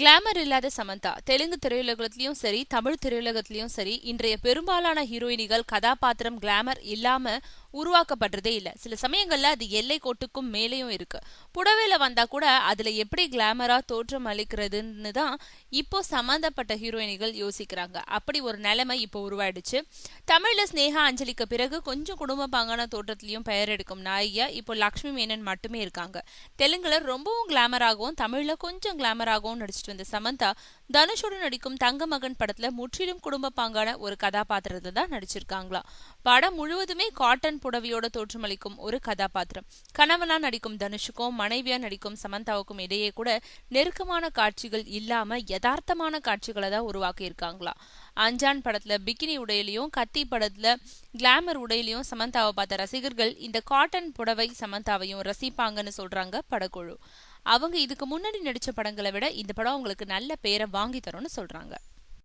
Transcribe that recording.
Glamour இல்லாத சமந்தா தெலுங்கு திரையுலகத்திலயும் சரி, தமிழ் திரையுலகத்திலயும் சரி, இன்றைய பெரும்பாலான ஹீரோயினிகள் கதாபாத்திரம் கிளாமர் இல்லாம உருவாக்கப்படுறதே இல்ல. சில சமயங்கள்ல அது எல்லை கோட்டுக்கும் மேலேயும் இருக்கு. புடவையில வந்தா கூட அதுல எப்படி கிளாமரா தோற்றம் அளிக்கிறதுன்னு தான் இப்போ சம்பந்தப்பட்ட ஹீரோயினிகள் யோசிக்கிறாங்க. அப்படி ஒரு நிலைமை இப்போ உருவாயிடுச்சு. தமிழ்ல ஸ்னேகா அஞ்சலிக்கு பிறகு கொஞ்சம் குடும்ப பாங்கான தோற்றத்திலையும் பெயர் எடுக்கும் நாயியா இப்போ லக்ஷ்மி மேனன் மட்டுமே இருக்காங்க. தெலுங்குல ரொம்பவும் கிளாமராகவும், தமிழ்ல கொஞ்சம் கிளாமராகவும் நடிச்சிட்டு வந்த சமந்தா தனுஷோடு நடிக்கும் தங்க மகன் படத்துல முற்றிலும் குடும்ப பாங்கான ஒரு கதாபாத்திரத்தை தான் நடிச்சிருக்காங்களாம். படம் முழுவதுமே காட்டன் புடவையோட தோற்றமளிக்கும் ஒரு கதாபாத்திரம். கணவனா நடிக்கும் தனுஷுக்கும் மனைவியா நடிக்கும் சமந்தாவுக்கும் இடையே கூட நெருக்கமான காட்சிகள் இல்லாம யதார்த்தமான காட்சிகளை தான் உருவாக்கி இருக்காங்களா. அஞ்சான் படத்துல பிகினி உடையிலையும், கத்தி படத்துல கிளாமர் உடையிலையும் சமந்தாவை பார்த்த ரசிகர்கள் இந்த காட்டன் புடவை சமந்தாவையும் ரசிப்பாங்கன்னு சொல்றாங்க படக்குழு. அவங்க இதுக்கு முன்னாடி நடிச்ச படங்களை விட இந்த படம் அவங்களுக்கு நல்ல பேரை வாங்கி தரும்னு சொல்றாங்க.